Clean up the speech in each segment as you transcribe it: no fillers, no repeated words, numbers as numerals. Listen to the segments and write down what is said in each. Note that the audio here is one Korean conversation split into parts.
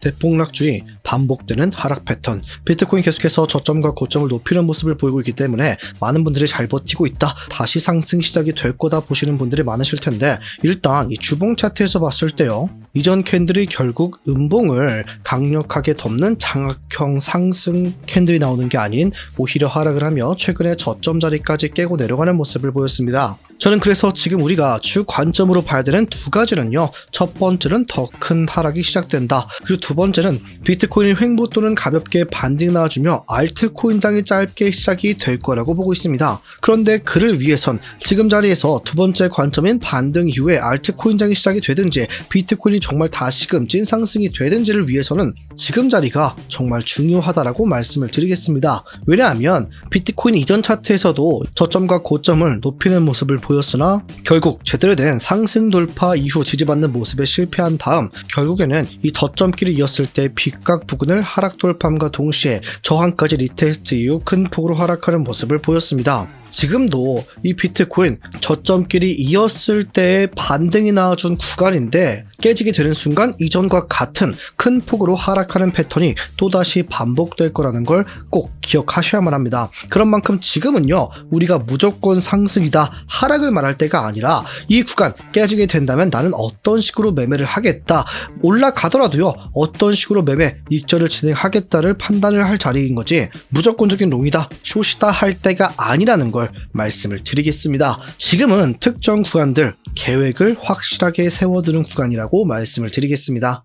대폭락주의, 반복되는 하락 패턴. 비트코인 계속해서 저점과 고점을 높이는 모습을 보이고 있기 때문에 많은 분들이 잘 버티고 있다, 다시 상승 시작이 될 거다 보시는 분들이 많으실 텐데, 일단 이 주봉 차트에서 봤을 때요, 이전 캔들이 결국 음봉을 강력하게 덮는 장악형 상승 캔들이 나오는 게 아닌 오히려 하락을 하며 최근에 저점 자리까지 깨고 내려가는 모습을 보였습니다. 저는 그래서 지금 우리가 주 관점으로 봐야 되는 두 가지는요, 첫 번째는 더 큰 하락이 시작된다, 그리고 두 번째는 비트코인이 횡보 또는 가볍게 반등 나와주며 알트코인장이 짧게 시작이 될 거라고 보고 있습니다. 그런데 그를 위해선 지금 자리에서 두 번째 관점인 반등 이후에 알트코인장이 시작이 되든지 비트코인이 정말 다시금 찐상승이 되든지를 위해서는 지금 자리가 정말 중요하다라고 말씀을 드리겠습니다. 왜냐하면 비트코인 이전 차트에서도 저점과 고점을 높이는 모습을 보였으나 결국 제대로 된 상승 돌파 이후 지지받는 모습에 실패한 다음 결국에는 이 저점끼리 이었을 때 빗각 부근을 하락 돌파함과 동시에 저항까지 리테스트 이후 큰 폭으로 하락하는 모습을 보였습니다. 지금도 이 비트코인 저점끼리 이었을 때의 반등이 나와준 구간인데 깨지게 되는 순간 이전과 같은 큰 폭으로 하락하는 패턴이 또다시 반복될 거라는 걸 꼭 기억하셔야만 합니다. 그런 만큼 지금은요, 우리가 무조건 상승이다, 하락을 말할 때가 아니라 이 구간 깨지게 된다면 나는 어떤 식으로 매매를 하겠다, 올라가더라도요 어떤 식으로 매매 익절을 진행하겠다를 판단을 할 자리인 거지, 무조건적인 롱이다, 숏이다 할 때가 아니라는 걸 말씀을 드리겠습니다. 지금은 특정 구간들 계획을 확실하게 세워두는 구간이라고 말씀을 드리겠습니다.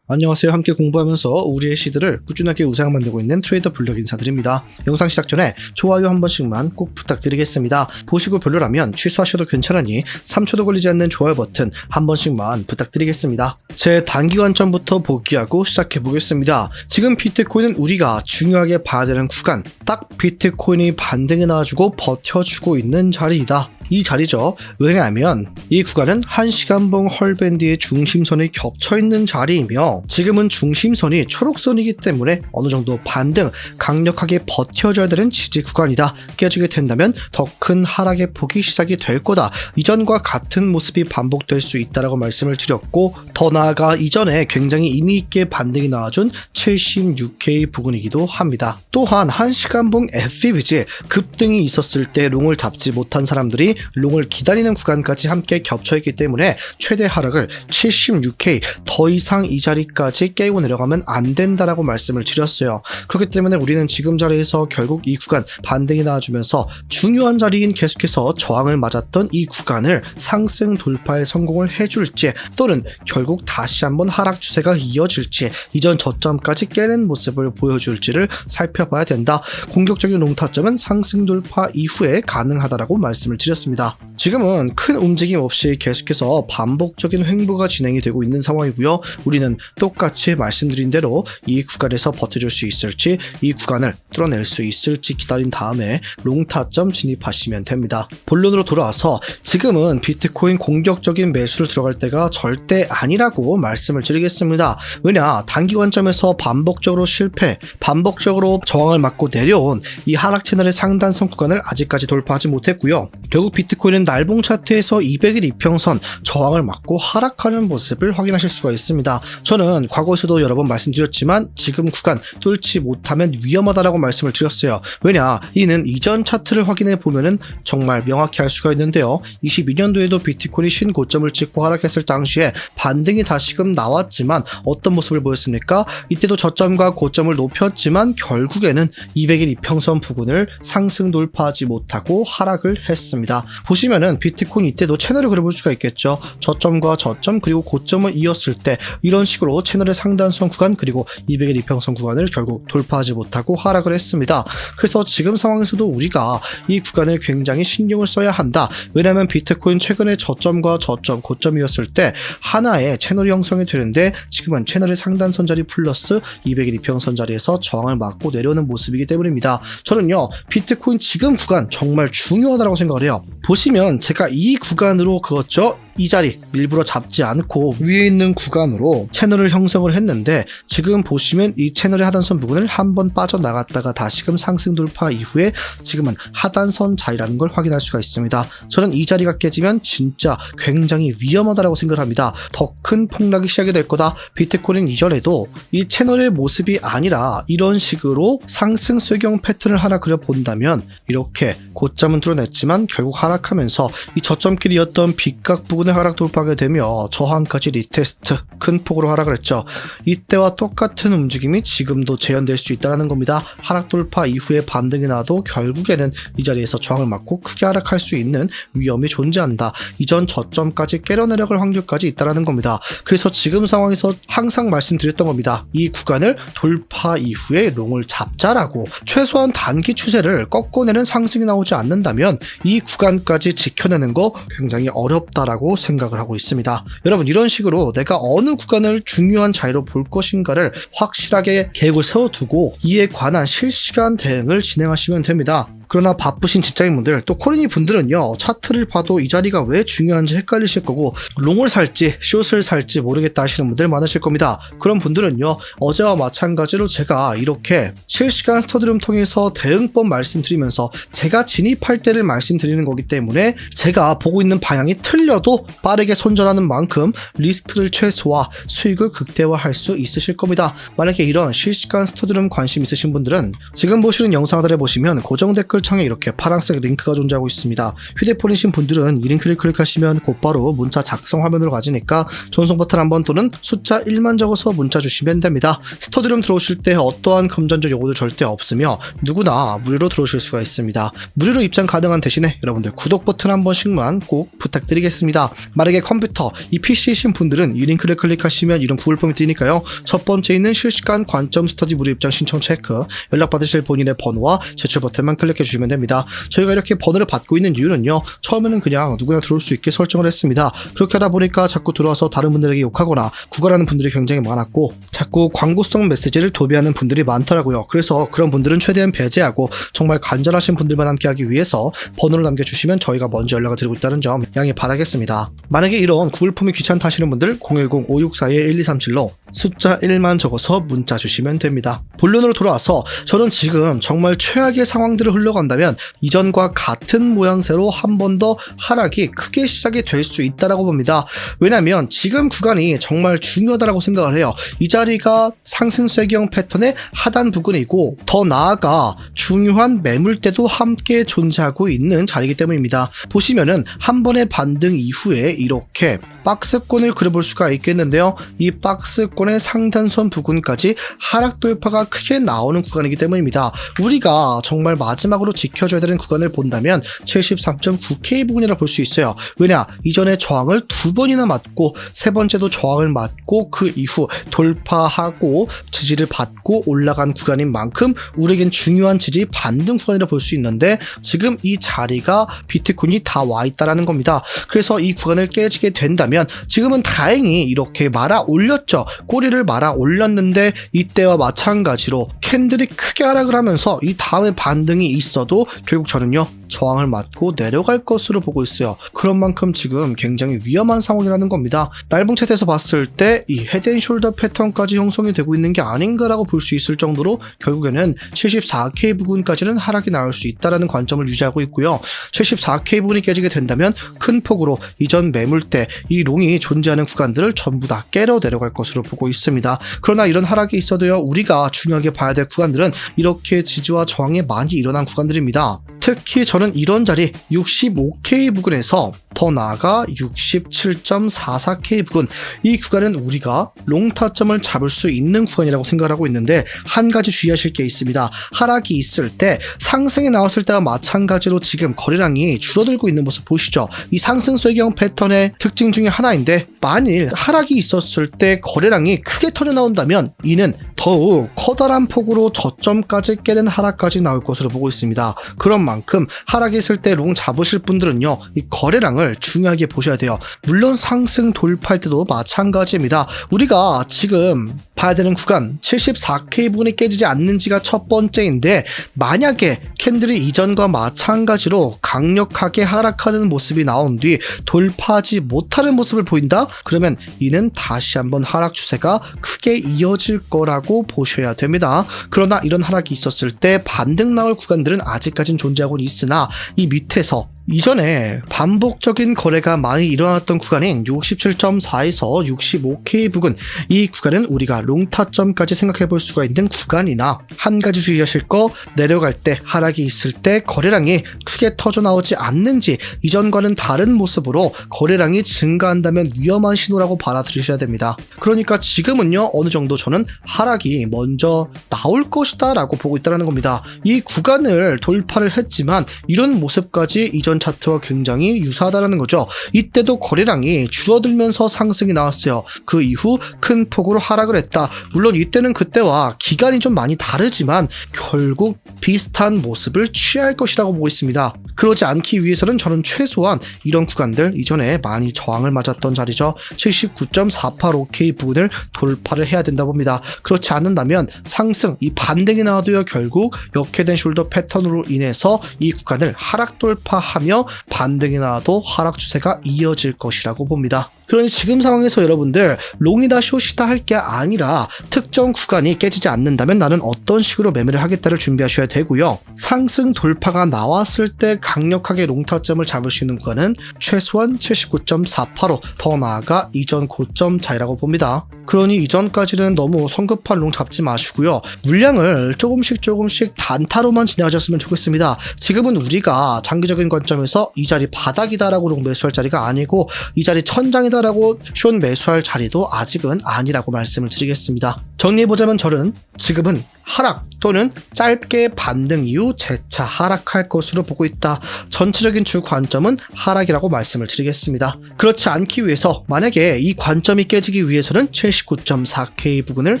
안녕하세요. 함께 공부하면서 우리의 시드를 꾸준하게 우상 만들고 있는 트레이더 블럭 인사드립니다. 영상 시작 전에 좋아요 한 번씩만 꼭 부탁드리겠습니다. 보시고 별로라면 취소하셔도 괜찮으니 3초도 걸리지 않는 좋아요 버튼 한 번씩만 부탁드리겠습니다. 제 단기 관점부터 복귀하고 시작해 보겠습니다. 지금 비트코인은 우리가 중요하게 봐야 되는 구간, 딱 비트코인이 반등이 나와주고 버텨주고 있는 자리이다. 이 자리죠. 왜냐하면 이 구간은 1시간봉 헐밴드의 중심선이 겹쳐있는 자리이며 지금은 중심선이 초록선이기 때문에 어느 정도 반등, 강력하게 버텨줘야 되는 지지 구간이다. 깨지게 된다면 더 큰 하락의 폭이 시작이 될 거다. 이전과 같은 모습이 반복될 수 있다라고 말씀을 드렸고, 더 나아가 이전에 굉장히 의미있게 반등이 나와준 76K 부근이기도 합니다. 또한 1시간봉 FEBG 급등이 있었을 때 롱을 잡지 못한 사람들이 롱을 기다리는 구간까지 함께 겹쳐있기 때문에 최대 하락을 76K, 더 이상 이 자리까지 깨고 내려가면 안 된다라고 말씀을 드렸어요. 그렇기 때문에 우리는 지금 자리에서 결국 이 구간 반등이 나와주면서 중요한 자리인 계속해서 저항을 맞았던 이 구간을 상승 돌파에 성공을 해줄지, 또는 결국 다시 한번 하락 추세가 이어질지, 이전 저점까지 깨는 모습을 보여줄지를 살펴봐야 된다. 공격적인 롱 타점은 상승 돌파 이후에 가능하다라고 말씀을 드렸습니다. 지금은 큰 움직임 없이 계속해서 반복적인 횡보가 진행이 되고 있는 상황이고요. 우리는 똑같이 말씀드린 대로 이 구간에서 버텨줄 수 있을지, 이 구간을 뚫어낼 수 있을지 기다린 다음에 롱타점 진입하시면 됩니다. 본론으로 돌아와서 지금은 비트코인 공격적인 매수를 들어갈 때가 절대 아니라고 말씀을 드리겠습니다. 왜냐, 단기 관점에서 반복적으로 실패, 반복적으로 저항을 맞고 내려온 이 하락 채널의 상단선 구간을 아직까지 돌파하지 못했고요. 결국 비트코인은 날봉 차트에서 200일 이평선 저항을 맞고 하락하는 모습을 확인하실 수가 있습니다. 저는 과거에서도 여러 번 말씀드렸지만 지금 구간 뚫지 못하면 위험하다라고 말씀을 드렸어요. 왜냐, 이는 이전 차트를 확인해 보면은 정말 명확히 알 수가 있는데요. 22년도에도 비트코인이 신고점을 찍고 하락했을 당시에 반등이 다시금 나왔지만 어떤 모습을 보였습니까? 이때도 저점과 고점을 높였지만 결국에는 200일 이평선 부근을 상승 돌파하지 못하고 하락을 했습니다. 보시면은 비트코인 이때도 채널을 그려볼 수가 있겠죠. 저점과 저점 그리고 고점을 이었을 때 이런 식으로 채널의 상단선 구간 그리고 200일 이평선 구간을 결국 돌파하지 못하고 하락을 했습니다. 그래서 지금 상황에서도 우리가 이 구간을 굉장히 신경을 써야 한다. 왜냐하면 비트코인 최근에 저점과 저점, 고점이었을 때 하나의 채널이 형성이 되는데 지금은 채널의 상단선 자리 플러스 200일 이평선 자리에서 저항을 맞고 내려오는 모습이기 때문입니다. 저는요, 비트코인 지금 구간 정말 중요하다고 생각을 해요. 보시면 제가 이 구간으로 그었죠. 이 자리 일부러 잡지 않고 위에 있는 구간으로 채널을 형성을 했는데, 지금 보시면 이 채널의 하단선 부분을 한번 빠져나갔다가 다시금 상승 돌파 이후에 지금은 하단선 자리라는 걸 확인할 수가 있습니다. 저는 이 자리가 깨지면 진짜 굉장히 위험하다라고 생각을 합니다. 더 큰 폭락이 시작이 될 거다. 비트코인 이전에도 이 채널의 모습이 아니라 이런 식으로 상승 쇠경 패턴을 하나 그려본다면 이렇게 고점은 뚫어냈지만 결국 하락하면서 이 저점길이었던 빗각 부근을 하락 돌파하게 되며 저항까지 리테스트, 큰 폭으로 하락을 했죠. 이때와 똑같은 움직임이 지금도 재현될 수 있다는 겁니다. 하락 돌파 이후에 반등이 나도 결국에는 이 자리에서 저항을 맞고 크게 하락할 수 있는 위험이 존재한다. 이전 저점까지 깨려 내려갈 확률까지 있다는 겁니다. 그래서 지금 상황에서 항상 말씀드렸던 겁니다. 이 구간을 돌파 이후에 롱을 잡자라고. 최소한 단기 추세를 꺾어내는 상승이 나오지 않는다면 이 구간까지 지켜내는 거 굉장히 어렵다라고 생각을 하고 있습니다. 여러분, 이런 식으로 내가 어느 구간을 중요한 자리로 볼 것인가를 확실하게 계획을 세워두고 이에 관한 실시간 대응을 진행하시면 됩니다. 그러나 바쁘신 직장인분들, 또 코리니 분들은요, 차트를 봐도 이 자리가 왜 중요한지 헷갈리실 거고 롱을 살지 숏을 살지 모르겠다 하시는 분들 많으실 겁니다. 그런 분들은요, 어제와 마찬가지로 제가 이렇게 실시간 스터디룸 통해서 대응법 말씀드리면서 제가 진입할 때를 말씀드리는 거기 때문에 제가 보고 있는 방향이 틀려도 빠르게 손절하는 만큼 리스크를 최소화, 수익을 극대화할 수 있으실 겁니다. 만약에 이런 실시간 스터디룸 관심 있으신 분들은 지금 보시는 영상들에 보시면 고정 댓글 창에 이렇게 파란색 링크가 존재하고 있습니다. 휴대폰이신 분들은 이 링크를 클릭하시면 곧바로 문자 작성 화면으로 가지니까 전송 버튼 한번 또는 숫자 1만 적어서 문자 주시면 됩니다. 스터디룸 들어오실 때 어떠한 금전적 요구도 절대 없으며 누구나 무료로 들어오실 수가 있습니다. 무료로 입장 가능한 대신에 여러분들 구독 버튼 한 번씩만 꼭 부탁드리겠습니다. 만약에 컴퓨터, 이 PC이신 분들은 이 링크를 클릭하시면 이런 구글 폼이 뜨니까요. 첫 번째 있는 실시간 관점 스터디 무료 입장 신청 체크, 연락받으실 본인의 번호와 제출 버튼만 클릭해 주시면 됩니다. 저희가 이렇게 번호를 받고 있는 이유는요, 처음에는 그냥 누구나 들어올 수 있게 설정을 했습니다. 그렇게 하다 보니까 자꾸 들어와서 다른 분들에게 욕하거나 구걸하는 분들이 굉장히 많았고 자꾸 광고성 메시지를 도배하는 분들이 많더라고요. 그래서 그런 분들은 최대한 배제하고 정말 간절하신 분들만 함께하기 위해서 번호를 남겨주시면 저희가 먼저 연락을 드리고 있다는 점 양해 바라겠습니다. 만약에 이런 구글 폼이 귀찮다 하시는 분들 010-5642-1237로 숫자 1만 적어서 문자 주시면 됩니다. 본론으로 돌아와서 저는 지금 정말 최악의 상황들을 흘러간다면 이전과 같은 모양새로 한 번 더 하락이 크게 시작이 될 수 있다고 봅니다. 왜냐하면 지금 구간이 정말 중요하다고 생각을 해요. 이 자리가 상승 쇠경 패턴의 하단 부근이고 더 나아가 중요한 매물대도 함께 존재하고 있는 자리이기 때문입니다. 보시면은 한 번의 반등 이후에 이렇게 박스권을 그려볼 수가 있겠는데요. 이 박스권의 상단선 부근까지 하락 돌파가 크게 나오는 구간이기 때문입니다. 우리가 정말 마지막으로 지켜줘야 되는 구간을 본다면 73.9K 부근이라 볼 수 있어요. 왜냐? 이전에 저항을 두 번이나 맞고 세 번째도 저항을 맞고 그 이후 돌파하고 지지를 받고 올라간 구간인 만큼 우리에겐 중요한 지지 반등 구간이라 볼 수 있는데 지금 이 자리가 비트코인이 다 와 있다라는 겁니다. 그래서 이 구간을 깨지게 된다면 지금은 다행히 이렇게 말아 올렸죠. 꼬리를 말아 올렸는데 이때와 마찬가지로 캔들이 크게 하락을 하면서 이 다음에 반등이 있어도 결국 저는요, 저항을 맞고 내려갈 것으로 보고 있어요. 그런 만큼 지금 굉장히 위험한 상황이라는 겁니다. 날봉 차트에서 봤을 때 이 헤드앤숄더 패턴까지 형성이 되고 있는 게 아닌가라고 볼 수 있을 정도로 결국에는 74K 부근까지는 하락이 나올 수 있다는 관점을 유지하고 있고요. 74K 부근이 깨지게 된다면 큰 폭으로 이전 매물대, 이 롱이 존재하는 구간들을 전부 다 깨러 내려갈 것으로 보고 있습니다. 그러나 이런 하락이 있어도요, 우리가 중요하게 봐야 될 구간들은 이렇게 지지와 저항이 많이 일어난 구간들입니다. 특히 저는 이런 자리 65K 부근에서 더 나아가 67.44K 부근, 이 구간은 우리가 롱타점을 잡을 수 있는 구간이라고 생각하고 있는데 한 가지 주의하실 게 있습니다. 하락이 있을 때 상승이 나왔을 때와 마찬가지로 지금 거래량이 줄어들고 있는 모습 보시죠. 이 상승 쇠경 패턴의 특징 중에 하나인데 만일 하락이 있었을 때 거래량이 크게 털려 나온다면 이는 더욱 커다란 폭으로 저점까지 깨는 하락까지 나올 것으로 보고 있습니다. 그런 만큼 하락이 있을 때 롱 잡으실 분들은요, 이 거래량을 중요하게 보셔야 돼요. 물론 상승 돌파할 때도 마찬가지입니다. 우리가 지금 봐야 되는 구간 74K 부분이 깨지지 않는지가 첫 번째인데, 만약에 캔들이 이전과 마찬가지로 강력하게 하락하는 모습이 나온 뒤 돌파하지 못하는 모습을 보인다? 그러면 이는 다시 한번 하락 추세가 크게 이어질 거라고 보셔야 됩니다. 그러나 이런 하락이 있었을 때 반등 나올 구간들은 아직까진 존재하고 있으나, 이 밑에서 이전에 반복적인 거래가 많이 일어났던 구간인 67.4에서 65K 부근, 이 구간은 우리가 롱타점까지 생각해 볼 수가 있는 구간이나, 한 가지 주의하실 거, 내려갈 때 하락이 있을 때 거래량이 크게 터져 나오지 않는지, 이전과는 다른 모습으로 거래량이 증가한다면 위험한 신호라고 받아들이셔야 됩니다. 그러니까 지금은요, 어느 정도 저는 하락이 먼저 나올 것이다 라고 보고 있다는 겁니다. 이 구간을 돌파를 했지만 이런 모습까지 이전 차트와 굉장히 유사하다는 거죠. 이때도 거래량이 줄어들면서 상승이 나왔어요. 그 이후 큰 폭으로 하락을 했다. 물론 이때는 그때와 기간이 좀 많이 다르지만 결국 비슷한 모습을 취할 것이라고 보고 있습니다. 그러지 않기 위해서는 저는 최소한 이런 구간들, 이전에 많이 저항을 맞았던 자리죠, 79.485K 부분을 돌파를 해야 된다 봅니다. 그렇지 않는다면 상승, 이 반등이 나와도요, 결국 역회된 숄더 패턴으로 인해서 이 구간을 하락 돌파하며 반등이 나와도 하락 추세가 이어질 것이라고 봅니다. 그러니 지금 상황에서 여러분들 롱이다 숏이다 할 게 아니라 특정 구간이 깨지지 않는다면 나는 어떤 식으로 매매를 하겠다를 준비하셔야 되고요. 상승 돌파가 나왔을 때 강력하게 롱타점을 잡을 수 있는 구간은 최소한 79.485, 더 나아가 이전 고점 차이라고 봅니다. 그러니 이전까지는 너무 성급한 롱 잡지 마시고요. 물량을 조금씩 단타로만 진행하셨으면 좋겠습니다. 지금은 우리가 장기적인 관점에서 이 자리 바닥이다라고 롱 매수할 자리가 아니고, 이 자리 천장이다 라고 숏 매수할 자리도 아직은 아니라고 말씀을 드리겠습니다. 정리해보자면 저는 지금은 하락 또는 짧게 반등 이후 재차 하락할 것으로 보고 있다. 전체적인 주 관점은 하락이라고 말씀을 드리겠습니다. 그렇지 않기 위해서, 만약에 이 관점이 깨지기 위해서는 79.4K 부근을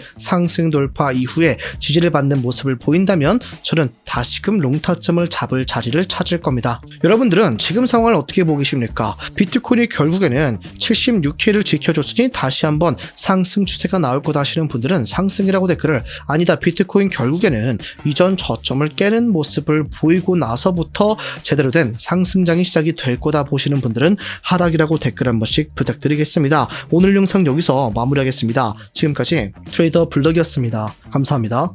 상승 돌파 이후에 지지를 받는 모습을 보인다면 저는 다시금 롱타점을 잡을 자리를 찾을 겁니다. 여러분들은 지금 상황을 어떻게 보고 계십니까? 비트코인이 결국에는 76K를 지켜줬으니 다시 한번 상승 추세가 나올 거다 하시는 분들은 상승이라고 댓글을, 아니다, 비트코인 결국에는 이전 저점을 깨는 모습을 보이고 나서부터 제대로 된 상승장이 시작이 될 거다 보시는 분들은 하락이라고 댓글 한 번씩 부탁드리겠습니다. 오늘 영상 여기서 마무리하겠습니다. 지금까지 트레이더 블럭이었습니다. 감사합니다.